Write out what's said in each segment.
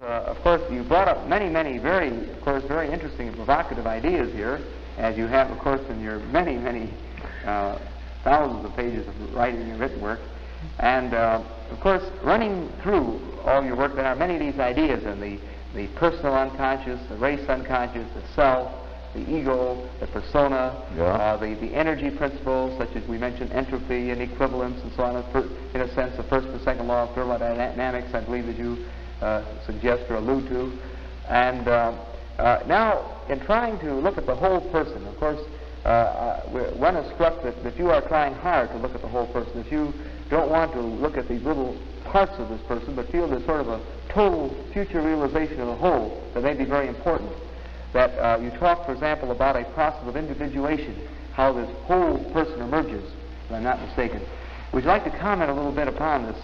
Of course, you brought up many very interesting and provocative ideas here, as you have, of course, in your many thousands of pages of writing and written work. And, of course, running through all your work, there are many of these ideas in the personal unconscious, the race unconscious, the self, the ego, the persona, the energy principles, such as we mentioned entropy and equivalence and so on, in a sense, the first and second law of thermodynamics, I believe, that you suggest or allude to. And now, in trying to look at the whole person, of course, one is struck that you are trying hard to look at the whole person, that you don't want to look at these little parts of this person, but feel there's sort of a total future realization of the whole that may be very important. That you talk, for example, about a process of individuation, how this whole person emerges, if I'm not mistaken. Would you like to comment a little bit upon this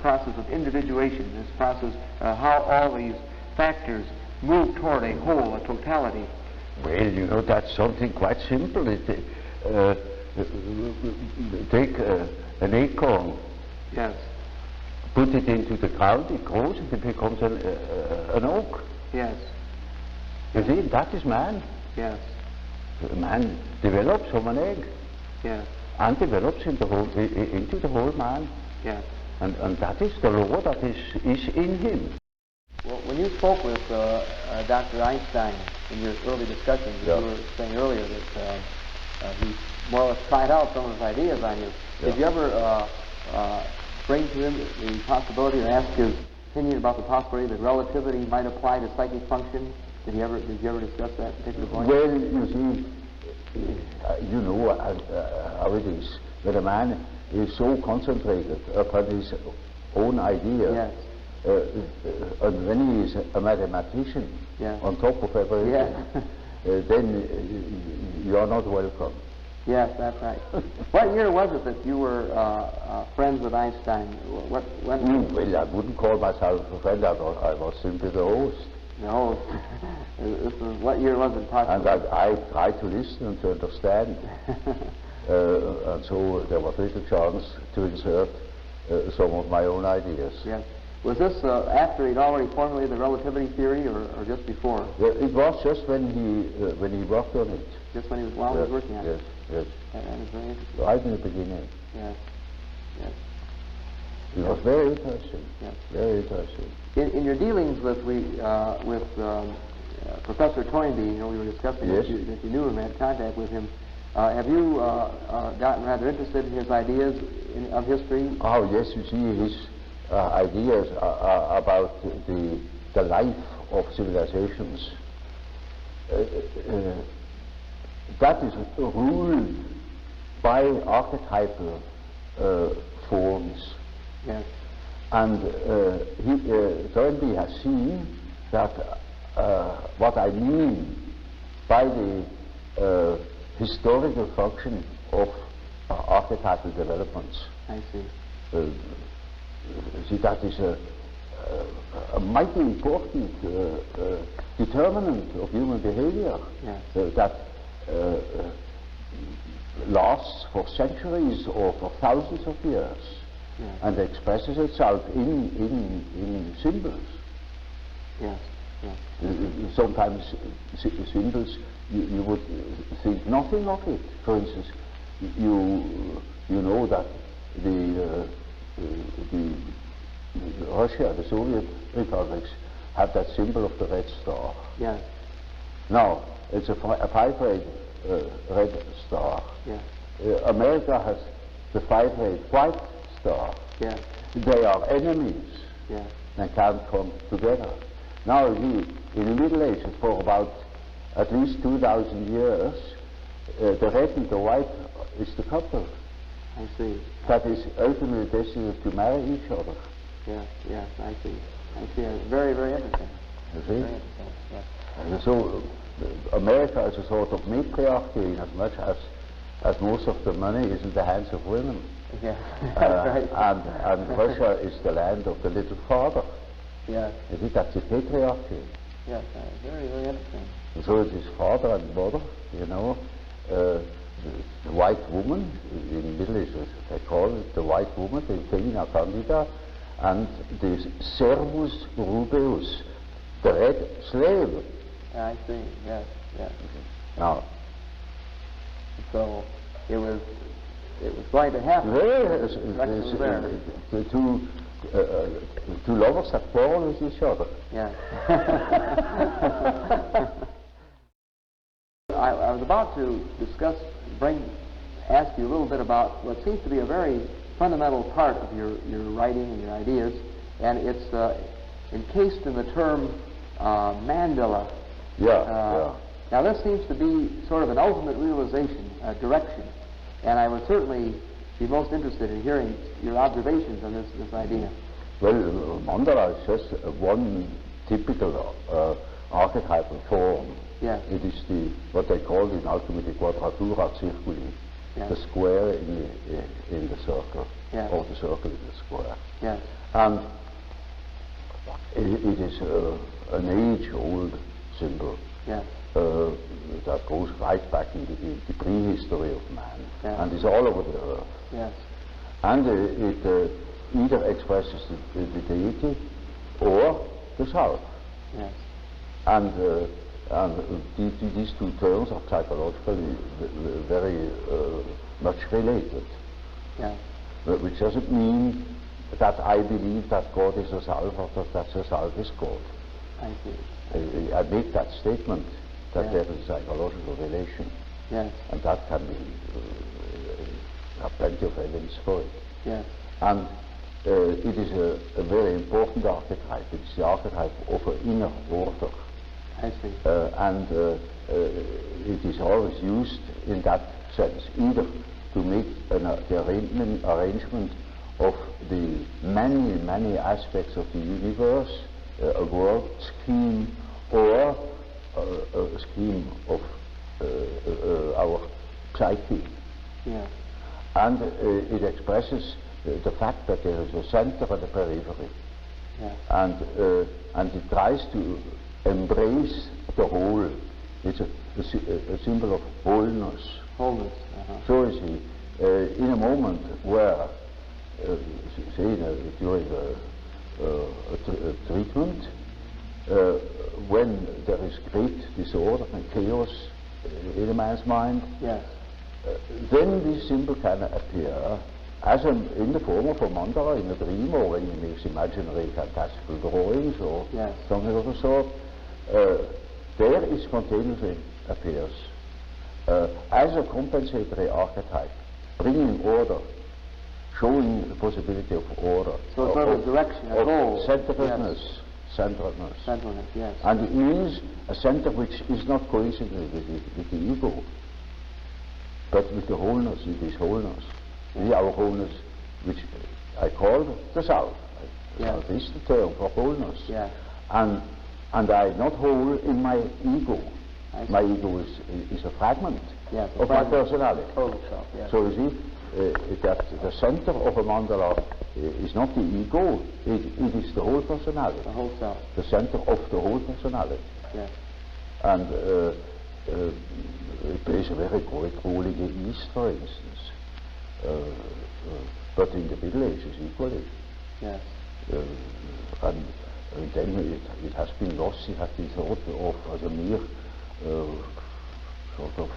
process of individuation, this process, how all these factors move toward a whole, a totality? Well, you know, that's something quite simple. Take an acorn, yes, put it into the ground, it grows, and it becomes an oak. Yes. You see, that is man. Yes. Man develops from an egg. Yes. And develops into the whole man. Yes. And that is the law that is in him. Well, when you spoke with Dr. Einstein in your early discussions, you were saying earlier that he more or less tried out some of his ideas on you. Did you ever bring to him the possibility or ask his opinion about the possibility that relativity might apply to psychic function? Did you ever discuss that particular point? Well, you see, you know how it is. That a man is so concentrated upon his own idea, yes, and when he is a mathematician, yes, on top of everything, yes, then you are not welcome. Yes, that's right. What year was it that you were friends with Einstein? When? Well, I wouldn't call myself a friend. I was simply the host. No. What year was it? And I tried to listen and to understand. And so there was little chance to insert some of my own ideas. Yes. Was this after he'd already formulated the relativity theory, or just before? It was just when he worked on it. Just when he was working on it? Yes. That is very interesting. Right in the beginning. Yes. Yes. It was very interesting. Yes. Very interesting. In your dealings with Professor Toynbee, you know, we were discussing that you knew him, had contact with him. Have you gotten rather interested in his ideas of history? Oh yes, you see his ideas about the life of civilizations. That is ruled by archetypal forms. Yes. And Toynbee has seen that what I mean by the historical function of archetypal developments. I see. See, that is a mighty important determinant of human behavior. Yes. That lasts for centuries or for thousands of years. Yes. And expresses itself in symbols. Yes. Yes. Sometimes symbols you would think nothing of it. For instance, you know that the Russia, the Soviet republics, have that symbol of the red star. Yes. Now it's a five-ray red star. Yes. America has the five-ray white star. Yes. They are enemies. Yes. And can't come together. Now, in the Middle Ages, for about at least 2,000 years, the red and the white is the couple. I see. That is ultimately destined to marry each other. Yes. Yes. I see. Very, very interesting. You see? Very interesting. Yes. And so, America is a sort of matriarchy, in as much as most of the money is in the hands of women. Yeah, right. And Russia is the land of the little father. Yes. You see, that's the patriarchy. Yes, very, very interesting. And so it is father and mother, you know. The white woman, in Middle East they call it the white woman, the femina candida, and the servus rubeus, the red slave. I see. Yes. Yes. Now, so it was going to happen. yes, The two lovers that quarrel with each other. Yeah. I was about to ask you a little bit about what seems to be a very fundamental part of your writing and your ideas, and it's encased in the term mandala. Yeah. Now this seems to be sort of an ultimate realization, direction, and I would certainly be most interested in hearing your observations on this idea. Well, mandala is just one typical archetypal form. Yes. It is what they call in alchemy the quadratura circuli, yes. the square in the circle, yes. or the circle in the square. Yes. And it is an age-old symbol. Yes. That goes right back in the prehistory of man, yes. and is all over the earth. Yes. And it either expresses the deity or the self. Yes. And these two terms are psychologically very much related. Yes. Which doesn't mean that I believe that God is a self or that the self is God. I see. I make that statement that yes. there is a psychological relation. Yes. And that can be, have plenty of evidence for it. Yes. And it is a very important archetype. It's the archetype of an inner order. I see. And it is always used in that sense, either to make the arrangement of the many aspects of the universe, a world scheme, or a scheme of our psyche. Yes. And it expresses the fact that there is a center and a periphery. Yes. And it tries to embrace the whole. It's a symbol of wholeness. Wholeness. So you see, in a moment where, say, during a treatment, when there is great disorder and chaos in a man's mind, yes. Then this symbol can appear as in the form of a mandala in a dream, or when he makes imaginary fantastical drawings or yes. something of the sort. There it spontaneously appears as a compensatory archetype, bringing order, showing the possibility of order. So sort of direction, a goal. Centeredness. Yes. Centeredness, yes. And it means a center which is not coincident with the ego, but with the wholeness. It is wholeness. Yes. Our wholeness, which I call the self. Yes. This is the term for wholeness. Yes. And I am not whole in my ego. My ego is a fragment yes, of my personality. Total self, yes. So you see that the center of a mandala is not the ego, it is the whole personality. The whole self. The center of the whole personality. Yes. And it plays a very great role in the East, for instance. But in the Middle Ages equally. Yes. And then it has been lost, it has been thought of as a mere sort of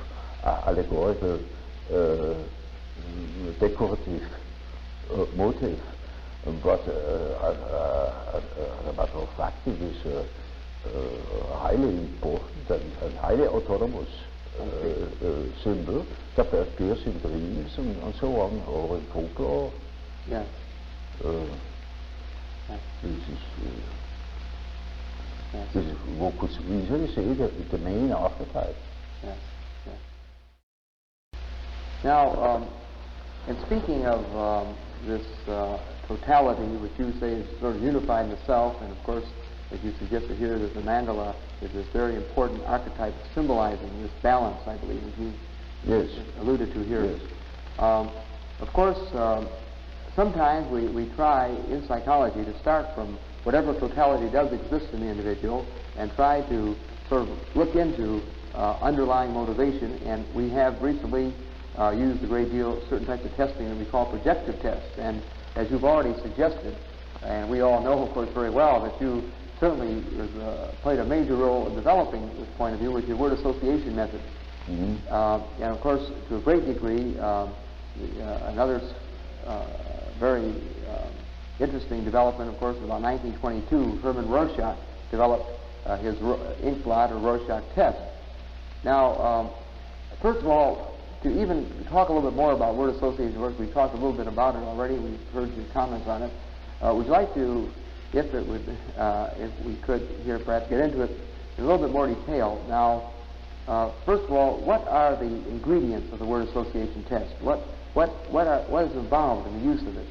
allegorical, decorative motive. But as a matter of fact, it is highly important and highly autonomous symbol that appears in dreams and so on, or in folklore. Yes. This is, one could easily say, the main archetype. Yes. Yes. Now, in speaking of this totality, which you say is sort of unified in the self, and of course, as you suggested here, that the mandala is this very important archetype symbolizing this balance, I believe, as you yes. alluded to here. Yes. Of course, sometimes we try in psychology to start from whatever totality does exist in the individual and try to sort of look into underlying motivation, and we have recently used a great deal of certain types of testing that we call projective tests. And as you've already suggested, and we all know, of course, very well, that you certainly played a major role in developing this point of view with your word association method. And of course, to a great degree, another very interesting development, of course, in about 1922, Hermann Rorschach developed his ink blot or Rorschach test. Now, first of all, to even talk a little bit more about word association work, we talked a little bit about it already. We've heard your comments on it. Would you like to, if we could here, perhaps get into it in a little bit more detail? Now, first of all, what are the ingredients of the word association test? What is involved in the use of it?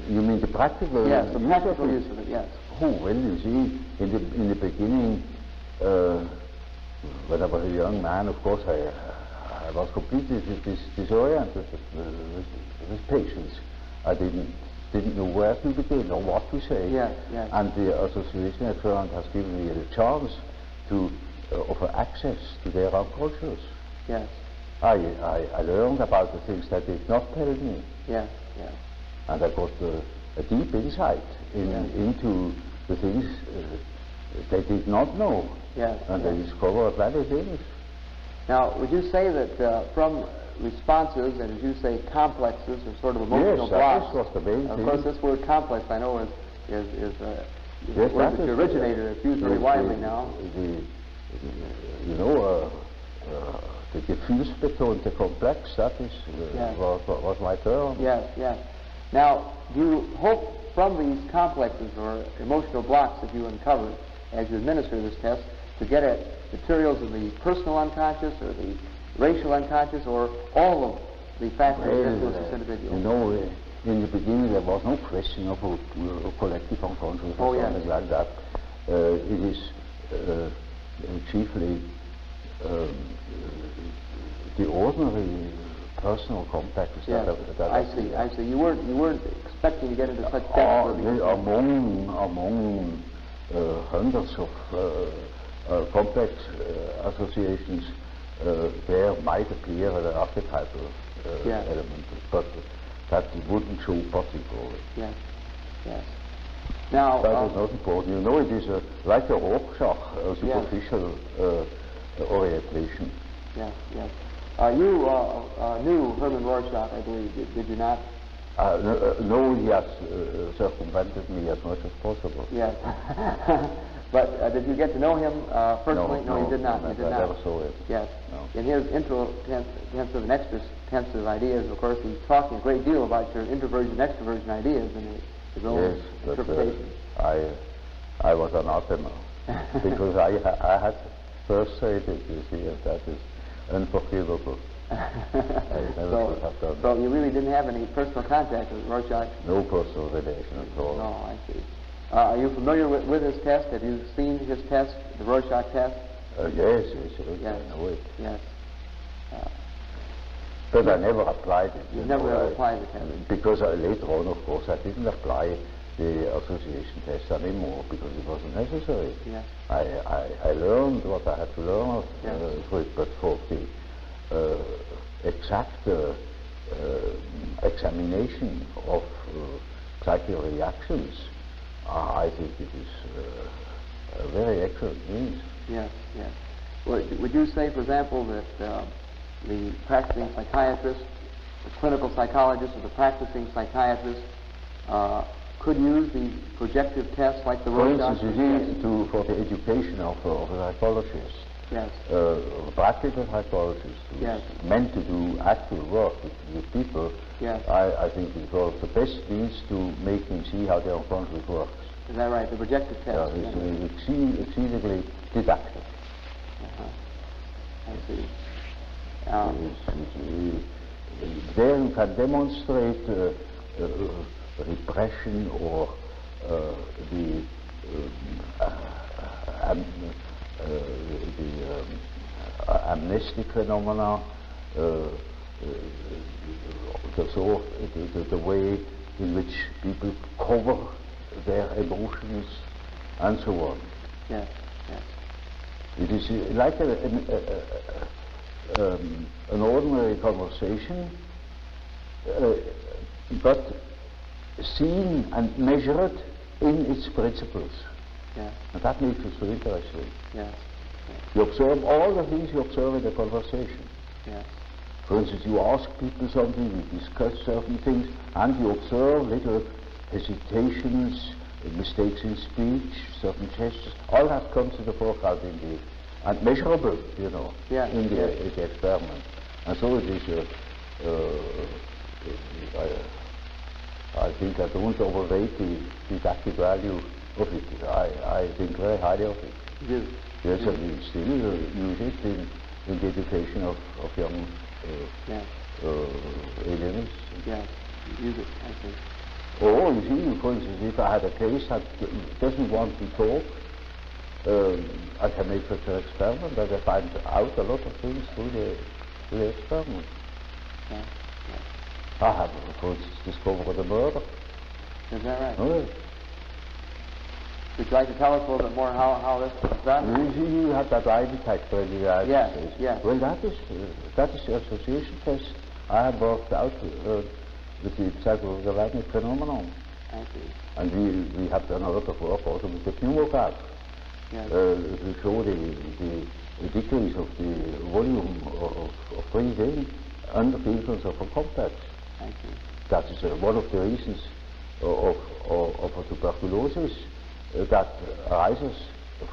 You mean the practical? Yes, the practical use of it. Yes. Oh well, you see, in the beginning, when I was a young man, of course, I was completely disoriented with patients. I didn't know where to begin or what to say. Yes, yes. And the association at Jung has given me the chance to offer access to their unconscious. Yes. I learned about the things that did not tell me. Yes, yes. And I got a deep insight into the things they did not know. Yes, and yes. they discovered many things. Now, would you say that from responses, and as you say, complexes, or sort of emotional blocks? Yes, that was the main thing. Of course, this word complex, I know, is yes, a word that you originated. It's used very widely now. The gefühlsbetonte complex, that is, was my term. Yes, yes. Now, do you hope from these complexes or emotional blocks that you uncover as you administer this test to get at materials of the personal unconscious or the racial unconscious or all of the factors that influence this individual? You know, in the beginning there was no question of a collective unconscious or something like that. It is chiefly the ordinary personal contacts. Yes, that I see. You weren't expecting to get into such depth. Among hundreds of complex associations, there might appear an archetypal element, but that wouldn't show particularly. Yes, yes. Now, that is not important. You know, it is like a Rorschach, superficial orientation. Yes, yes. You knew Hermann Rorschach, I believe, did you not? No, he has circumvented me as much as possible. Yes. But did you get to know him personally? No, you did not. I did not. never saw it. Yes. No. In his intro-tensive and extra-tensive ideas, of course, he's talking a great deal about your introversion and extroversion ideas and his own interpretation. I was anathema because I had first said it, you see, and that is unforgivable. So you really didn't have any personal contact with Rorschach? No personal relation at all. No, I see. Are you familiar with his test? Have you seen his test, the Rorschach test? Yes, I know it. Yes. But I never applied it. You never applied the test? Because later on, of course, I didn't apply the association test anymore because it wasn't necessary. Yes. I learned what I had to learn through it, but for the exact examination of psychic reactions, I think it is a very excellent means. Yes, yes. Well, would you say, for example, that the practicing psychiatrist, the clinical psychologist, or the practicing psychiatrist could use the projective tests like the Rorschach? For instance, for the education of a psychologist. Yes. Practical psychologist who's meant to do actual work with people. Yes. I think it was the best means to make him see how the unconscious works. Is that right? The projective test. It's exceedingly didactic. I see. There you can demonstrate repression or the amnestic phenomena, the way in which people cover their emotions, and so on. Yes, yes. It is like an ordinary conversation, but seen and measured in its principles. Yeah. And that makes it so interesting. Yes. You observe all the things you observe in the conversation. Yes. For instance, you ask people something, you discuss certain things, and you observe little hesitations, mistakes in speech, certain gestures. All that comes to the foreground indeed, and measurable, you know, Yeah. in the experiment. And so it is. I think I don't overrate the didactic value of it. I think very highly of it. Yes. Yes, and we still use it in the education of young aliens. Yes, use it, I think. Oh, you see, for instance, if I had a case that doesn't want to talk, I can make such an experiment that I find out a lot of things through the experiment. Yeah. I have, for instance, discovered a murder. Is that right? Oh, Would you like to tell us a little bit more how this was done? you have that lie detector in the United States. Yes. Well, that is the association test I have worked out with the psychosomatic phenomenon. I see. And we have done a lot of work also with the pneumograph to show the decrease of the volume of breathing under the influence of a complex. I see. That is one of the reasons of a tuberculosis that arises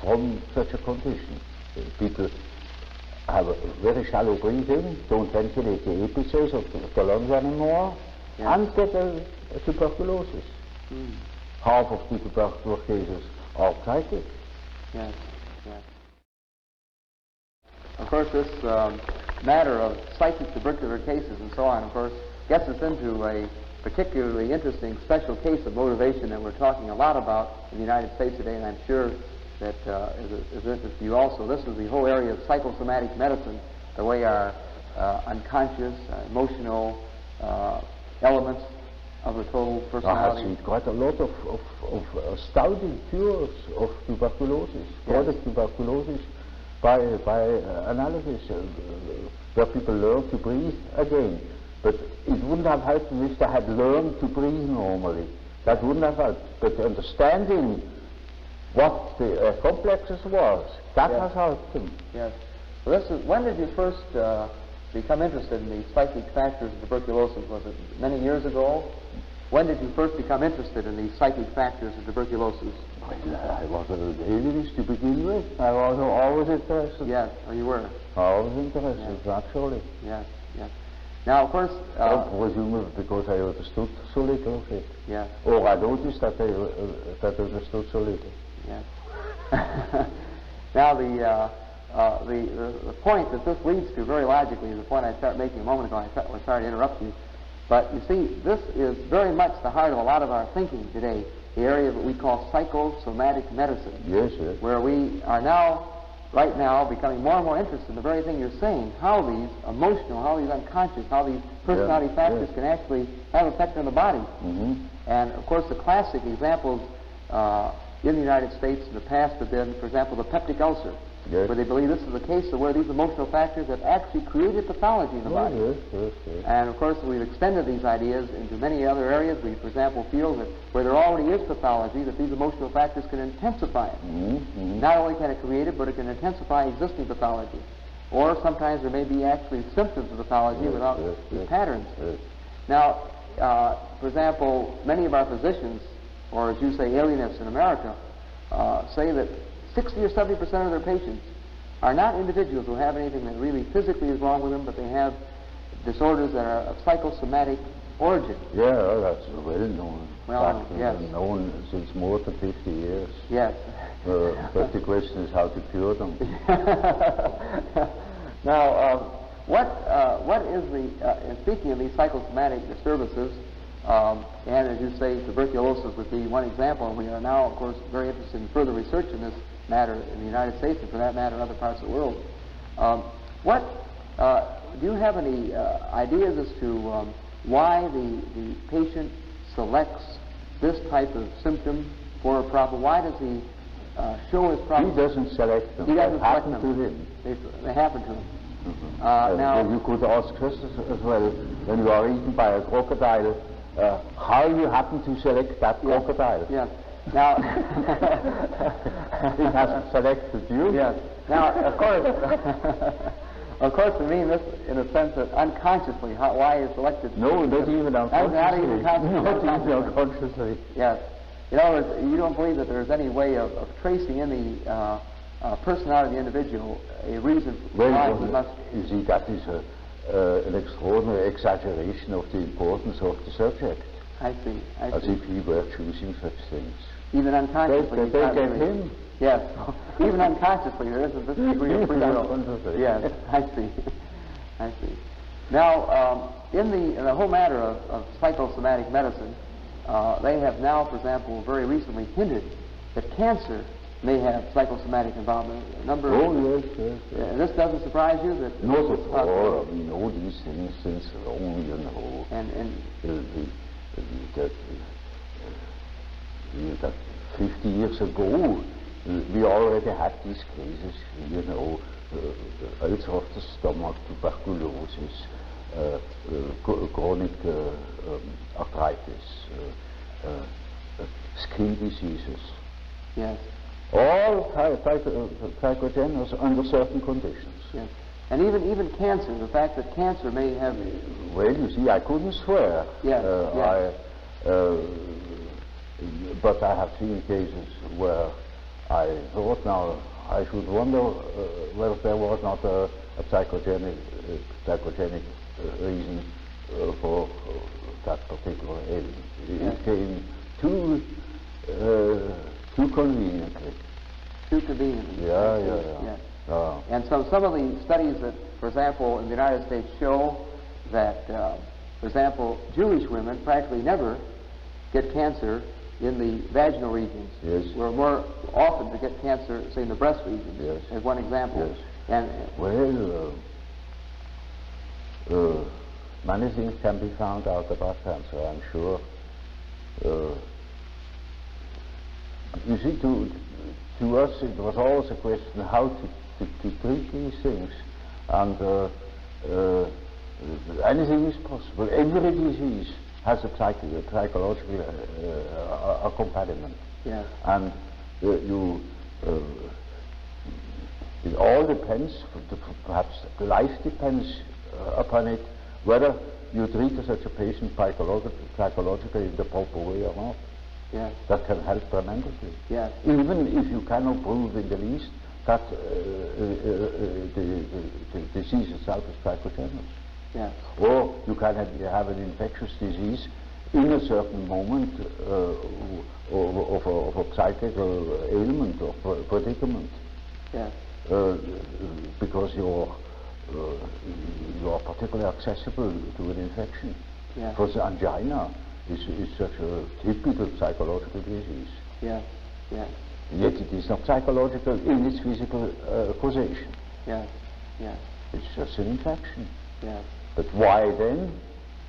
from such a condition. People have a very shallow breathing, don't ventilate the apices of the lungs anymore, and get a tuberculosis. Half of the tuberculosis cases are psychic. Yes. Of course, this matter of psychic tubercular cases and so on, of course, gets us into a particularly interesting special case of motivation that we're talking a lot about in the United States today, and I'm sure that is of interest to you also. This is the whole area of psychosomatic medicine, the way our unconscious, emotional elements of the total personality. I have seen quite a lot of astounding cures of tuberculosis, chronic tuberculosis, by analysis, where people learn to breathe again. But it wouldn't have helped them if they had learned to breathe normally. That wouldn't have helped. But understanding what the complexes was, that has helped them. Yes. Well, when did you first become interested in the psychic factors of tuberculosis? Was it many years ago? When did you first become interested in the psychic factors of tuberculosis? Well, I was an alienist to begin with. I was always interested. Yes, you were. Always interested, naturally. Yes. Now, of course... presumably because I understood so little of it. Yes. Or I noticed that I understood so little. Yes. Now, the point that this leads to very logically is the point I started making a moment ago. I'm sorry to interrupt you. But you see, this is very much the heart of a lot of our thinking today, the area that we call psychosomatic medicine. Yes. Where we are now, right now, becoming more and more interested in the very thing you're saying, how these emotional, how these unconscious, how these personality factors can actually have effect on the body. And, of course, the classic examples in the United States in the past have been, for example, the peptic ulcer, where they believe this is the case of where these emotional factors have actually created pathology in the body. Yes. And, of course, we've extended these ideas into many other areas. We, for example, feel that where there already is pathology, that these emotional factors can intensify it. Not only can it create it, but it can intensify existing pathology. Or sometimes there may be actually symptoms of pathology without these patterns. Now, for example, many of our physicians, or as you say, alienists in America, say that 60 or 70% of their patients are not individuals who have anything that really physically is wrong with them, but they have disorders that are of psychosomatic origin. Yeah, that's well known. Well, yes. Known since more than 50 years. Yes. But the question is how to cure them. Now, what is the, speaking of these psychosomatic disturbances, and as you say, tuberculosis would be one example, and we are now, of course, very interested in further research in this matter in the United States, and for that matter in other parts of the world. Do you have any ideas as to why the patient selects this type of symptom for a problem? Why does he show his problem? He doesn't select them. He doesn't select them. To him. They happen to him. Now, you could ask just as well, when you are eaten by a crocodile, how you happen to select that crocodile. Yeah. Now, it has selected you. Yes. Now, of course, to me, this, in a sense, that unconsciously, why is selected? No, not even unconsciously. Not even consciously. Not even unconsciously. Yes. In other words, you don't believe that there's any way of tracing in the personality of the individual a reason why he must... You see, that is an extraordinary exaggeration of the importance of the subject. I see. As if he were choosing such things. Even unconsciously. They get him. Yes. Even unconsciously, there isn't this degree of free will. Yes, I see. I see. Now, in the whole matter of psychosomatic medicine, they have now, for example, very recently hinted that cancer may have psychosomatic involvement. Yes. This doesn't surprise you? That not at all. We know these things since long, you know. That 50 years ago, we already had these cases, you know, ulcer of the stomach, tuberculosis, chronic arthritis, skin diseases. Yes. All psychogenous under certain conditions. Yes. And even cancer, the fact that cancer may have... Well, you see, I couldn't swear. Yes. But I have seen cases where I thought now I should wonder whether there was not a psychogenic reason for that particular ailment. Yes. It came too conveniently. Too conveniently. Yeah. And so some of the studies that, for example, in the United States show that, for example, Jewish women practically never get cancer in the vaginal regions. Yes. We're more often to get cancer, say, in the breast regions, yes. as one example. Yes. And many things can be found out about cancer, I'm sure. You see, to us it was always a question how to treat these things, and anything is possible. Every disease has a psychological accompaniment. Yes. And it all depends, perhaps life depends upon it, whether you treat such a patient psychologically in the proper way or not. Yes. That can help tremendously. Yes. Even if you cannot prove in the least that the disease itself is psychogenous. Yes. Or you can have an infectious disease in a certain moment of a psychical ailment or predicament. Yes. Because you are particularly accessible to an infection. Yes. Because angina is such a typical psychological disease. Yes. Yes. Yet it is not psychological in its physical causation. Yes. Yes. It's just an infection. Yes. But why then?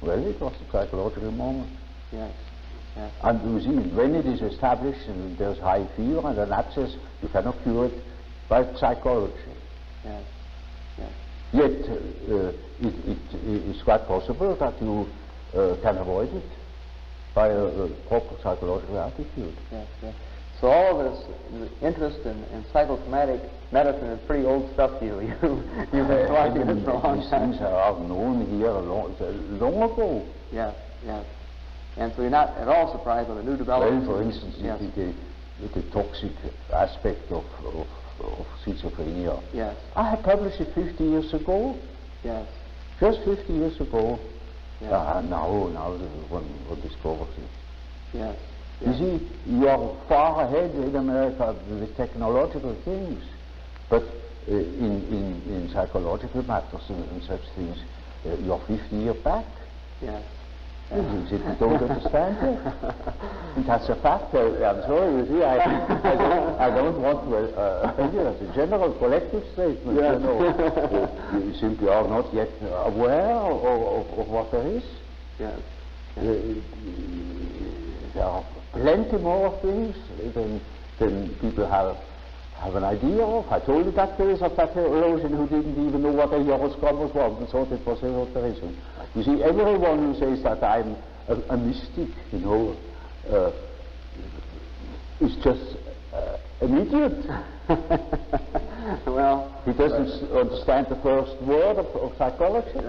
Well, it was a psychological moment. Yes. Yes. And you see, when it is established and there's high fever and an abscess, you cannot cure it by psychology. Yes. Yes. Yet it is quite possible that you can avoid it by a proper psychological attitude. Yes. Yes. So all of this interest in psychosomatic medicine is pretty old stuff to you. You've been watching this for a long time. These things are known here long ago. Yes, yes. And so you're not at all surprised by the new developments. Well, for instance, yes. the toxic aspect of schizophrenia. Yes. I had published it 50 years ago. Yes. Just 50 years ago. Yes. Now one discovers it. Yes. You see, you are far ahead in America with technological things, but in psychological matters and such things, you are 50 years back. Yes. You simply don't understand it. And that's a fact. I'm sorry, you see, I don't want to, as a general collective statement, yes. you know, you simply are not yet aware of what there is. Yes. There are plenty more things than people have an idea of. I told you that case of that theologian who didn't even know what a horoscope was and thought it was esotericism. You see, everyone who says that I'm a mystic, you know, is just an idiot. Well, he doesn't understand the first word of psychology.